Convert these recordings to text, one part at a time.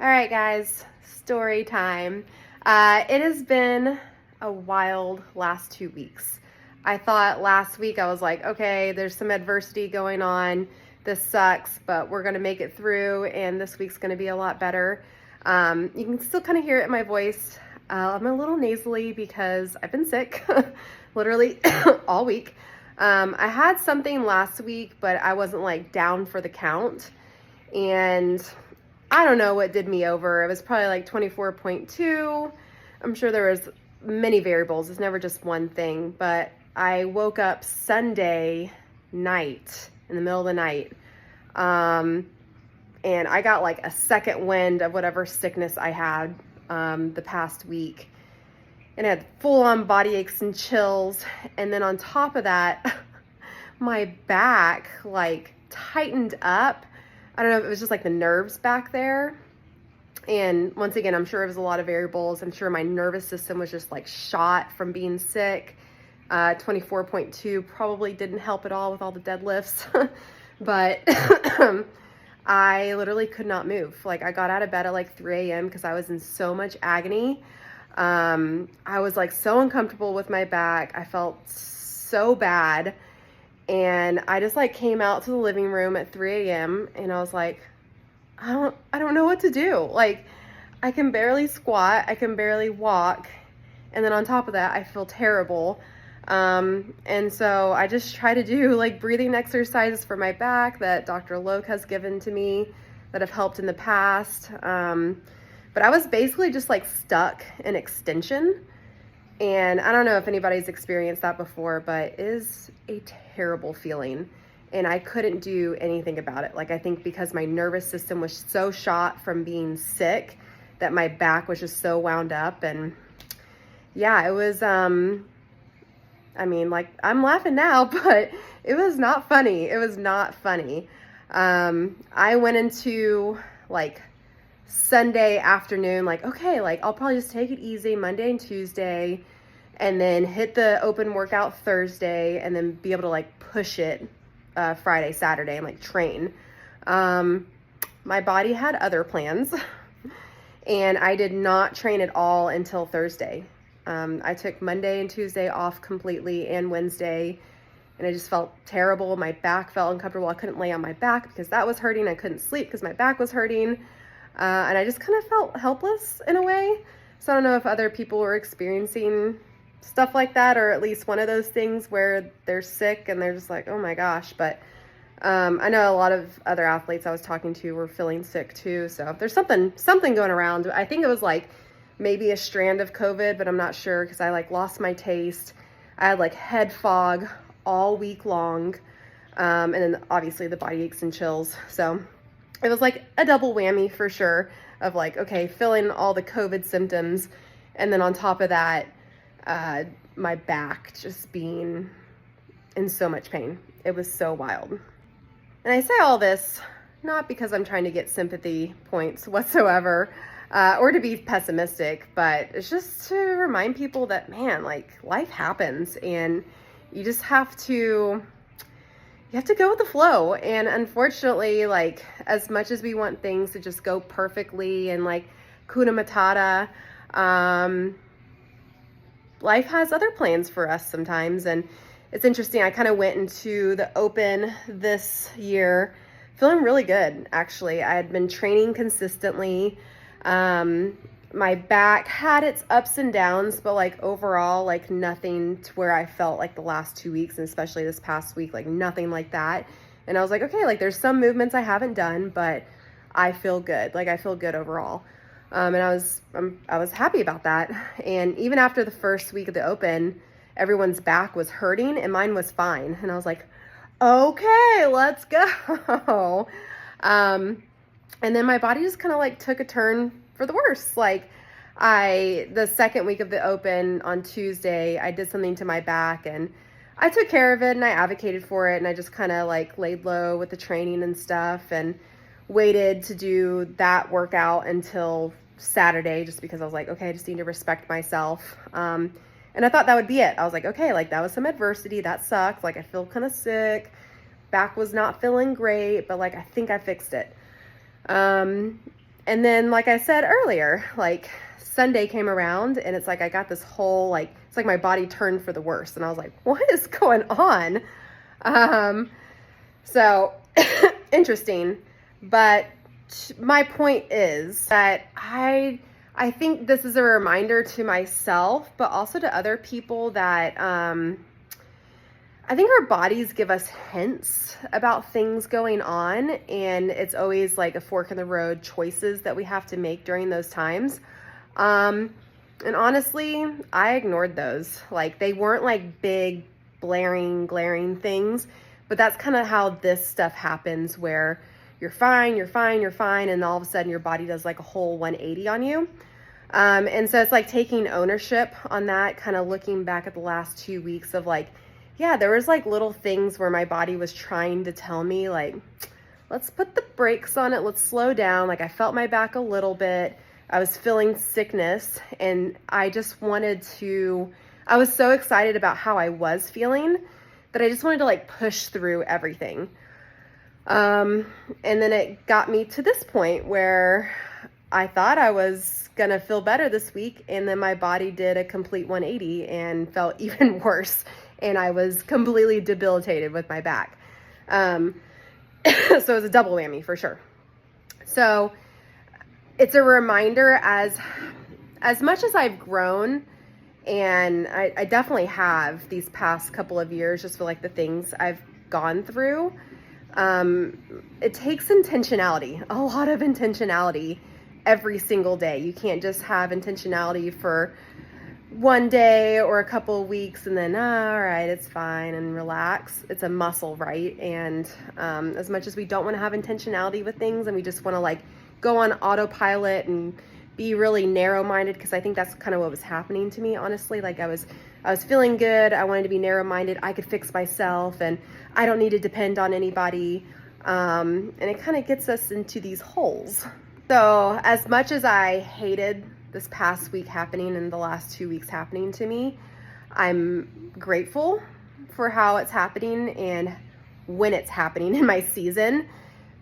All right, guys, story time. It has been a wild last 2 weeks. I thought last week I was like, okay, there's some adversity going on. This sucks, but we're going to make it through, and this week's going to be a lot better. You can still kind of hear it in my voice. I'm a little nasally because I've been sick literally all week. I had something last week, but I wasn't like down for the count. And I don't know what did me over. It was probably like 24.2. I'm sure there was many variables. It's never just one thing. But I woke up Sunday night, in the middle of the night, and I got like a second wind of whatever sickness I had the past week. And I had full-on body aches and chills. And then on top of that, my back like tightened up. I don't know if it was just like the nerves back there. And once again, I'm sure it was a lot of variables. I'm sure my nervous system was just like shot from being sick. 24.2 probably didn't help at all with all the deadlifts. But I literally could not move. Like I got out of bed at like 3 a.m. because I was in so much agony. I was like so uncomfortable with my back. I felt so bad. And I just like came out to the living room at 3 a.m. and I was like, I don't know what to do. Like I can barely squat. I can barely walk. And then on top of that, I feel terrible. And so I just try to do like breathing exercises for my back that Dr. Loke has given to me that have helped in the past. But I was basically just like stuck in extension. And I don't know if anybody's experienced that before, but it is a terrible feeling. And I couldn't do anything about it. Like I think because my nervous system was so shot from being sick that my back was just so wound up. And yeah, it was, I mean, like I'm laughing now, but it was not funny. It was not funny. I went into like Sunday afternoon, like, okay, like I'll probably just take it easy Monday and Tuesday and then hit the open workout Thursday and then be able to like push it Friday, Saturday and like train. My body had other plans and I did not train at all until Thursday. I took Monday and Tuesday off completely and Wednesday, and I just felt terrible. My back felt uncomfortable. I couldn't lay on my back because that was hurting. I couldn't sleep because my back was hurting. And I just kind of felt helpless in a way. So I don't know if other people were experiencing stuff like that, or at least one of those things where they're sick and they're just like, oh my gosh. But I know a lot of other athletes I was talking to were feeling sick too. So there's something going around. I think it was like maybe a strand of COVID, but I'm not sure because I like lost my taste. I had like head fog all week long. And then obviously the body aches and chills. So it was like a double whammy for sure of like, okay, feeling all the COVID symptoms. And then on top of that, my back just being in so much pain. It was so wild. And I say all this not because I'm trying to get sympathy points whatsoever, or to be pessimistic, but it's just to remind people that, man, like life happens and you just have to go with the flow. And unfortunately, like as much as we want things to just go perfectly and like kuna matata, life has other plans for us sometimes. And it's interesting. I kind of went into the open this year feeling really good. Actually, I had been training consistently. My back had its ups and downs, but like overall, like nothing to where I felt like the last 2 weeks, and especially this past week, like nothing like that. And I was like, okay, like there's some movements I haven't done, but I feel good. Like I feel good overall. And I was happy about that. And even after the first week of the open, everyone's back was hurting and mine was fine. And I was like, okay, let's go. And then my body just kind of like took a turn for the worse. Like the second week of the open on Tuesday, I did something to my back and I took care of it and I advocated for it. And I just kind of like laid low with the training and stuff and waited to do that workout until Saturday, just because I was like, okay, I just need to respect myself. And I thought that would be it. I was like, okay, like that was some adversity. That sucked. Like I feel kind of sick. Back was not feeling great, but like I think I fixed it. And then, like I said earlier, like Sunday came around and it's like I got this whole, like, it's like my body turned for the worse. And I was like, what is going on? So interesting. But my point is that I think this is a reminder to myself, but also to other people that I think our bodies give us hints about things going on, and it's always like a fork in the road choices that we have to make during those times. And honestly, I ignored those. Like, they weren't like big, blaring, glaring things, but that's kind of how this stuff happens, where you're fine, and all of a sudden your body does like a whole 180 on you. And so it's like taking ownership on that, kind of looking back at the last 2 weeks of like, yeah, there was like little things where my body was trying to tell me like, let's put the brakes on it. Let's slow down. Like, I felt my back a little bit. I was feeling sickness, and I just wanted to, I was so excited about how I was feeling that I just wanted to like push through everything. And then it got me to this point where I thought I was gonna feel better this week, and then my body did a complete 180 and felt even worse. And I was completely debilitated with my back. So it was a double whammy for sure. So it's a reminder, as much as I've grown, and I definitely have these past couple of years, just for like the things I've gone through, it takes intentionality, a lot of intentionality every single day. You can't just have intentionality for one day or a couple of weeks and then, all right, it's fine, and relax. It's a muscle, right? And as much as we don't want to have intentionality with things, and we just want to like go on autopilot and be really narrow-minded, because I think that's kind of what was happening to me, honestly. Like, I was feeling good. I wanted to be narrow-minded. I could fix myself, and I don't need to depend on anybody. And it kind of gets us into these holes. So as much as I hated this past week happening and the last 2 weeks happening to me, I'm grateful for how it's happening and when it's happening in my season,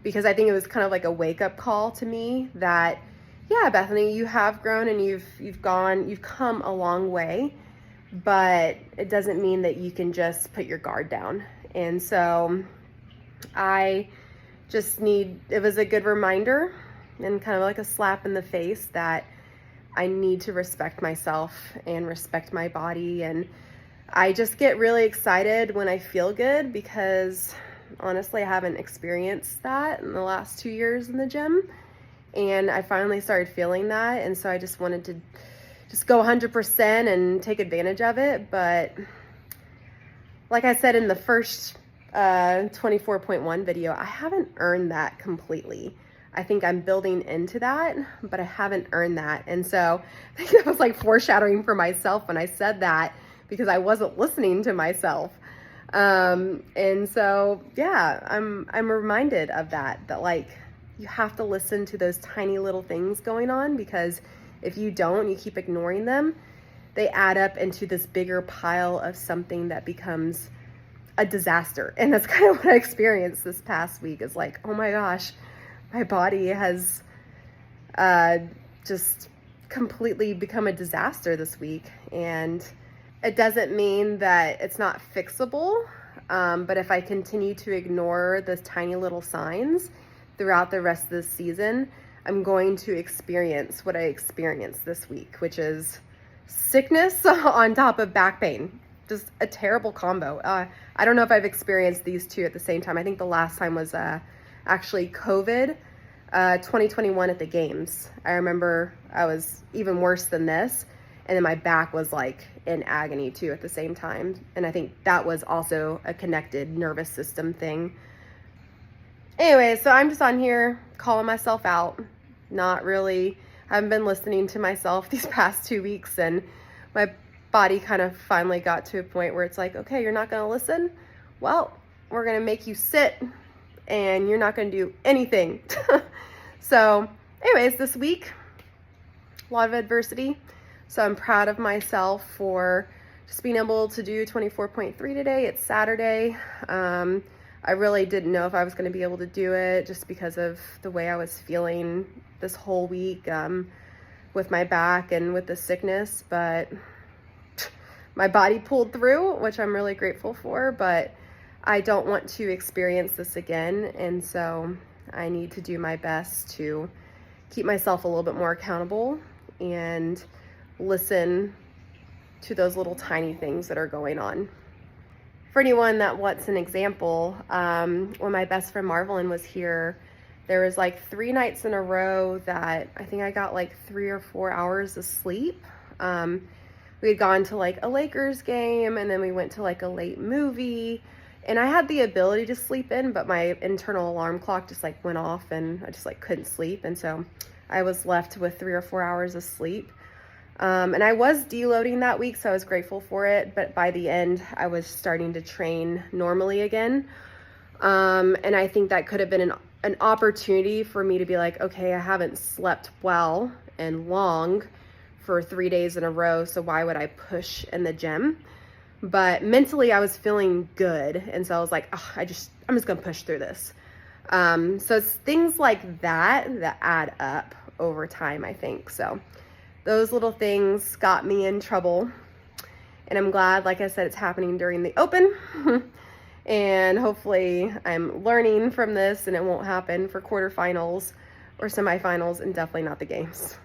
because I think it was kind of like a wake-up call to me that, yeah, Bethany, you have grown and you've come a long way, but it doesn't mean that you can just put your guard down. And so it was a good reminder and kind of like a slap in the face that I need to respect myself and respect my body. And I just get really excited when I feel good, because honestly, I haven't experienced that in the last 2 years in the gym. And I finally started feeling that. And so I just wanted to just go 100% and take advantage of it. But like I said in the first 24.1 video, I haven't earned that completely. I think I'm building into that, but I haven't earned that. And so I think that was like foreshadowing for myself when I said that, because I wasn't listening to myself. And so, yeah, I'm reminded of that like, you have to listen to those tiny little things going on, because if you don't, you keep ignoring them, they add up into this bigger pile of something that becomes a disaster. And that's kind of what I experienced this past week, is like, oh my gosh, my body has just completely become a disaster this week. And it doesn't mean that it's not fixable, but if I continue to ignore those tiny little signs throughout the rest of the season, I'm going to experience what I experienced this week, which is sickness on top of back pain. Just a terrible combo. I don't know if I've experienced these two at the same time. I think the last time was actually COVID 2021 at the games. I remember I was even worse than this, and then my back was like in agony too at the same time. And I think that was also a connected nervous system thing. Anyway, so I'm just on here calling myself out. Not really, I haven't been listening to myself these past 2 weeks, and my body kind of finally got to a point where it's like, okay, you're not gonna listen? Well, we're gonna make you sit, and you're not gonna do anything. So anyways, this week, a lot of adversity. So I'm proud of myself for just being able to do 24.3 today. It's Saturday. I really didn't know if I was going to be able to do it just because of the way I was feeling this whole week with my back and with the sickness, but my body pulled through, which I'm really grateful for, but I don't want to experience this again, and so I need to do my best to keep myself a little bit more accountable and listen to those little tiny things that are going on. For anyone that wants an example, when my best friend Marvelyn was here, there was like 3 nights in a row that I think I got like 3 or 4 hours of sleep. We had gone to like a Lakers game, and then we went to like a late movie, and I had the ability to sleep in, but my internal alarm clock just like went off and I just like couldn't sleep. And so I was left with 3 or 4 hours of sleep. And I was deloading that week, so I was grateful for it. But by the end, I was starting to train normally again. And I think that could have been an opportunity for me to be like, okay, I haven't slept well and long for 3 days in a row, so why would I push in the gym? But mentally, I was feeling good. And so I was like, oh, I'm just gonna push through this. So it's things like that add up over time, I think. So those little things got me in trouble, and I'm glad, like I said, it's happening during the open. And hopefully I'm learning from this and it won't happen for quarterfinals or semifinals, and definitely not the games.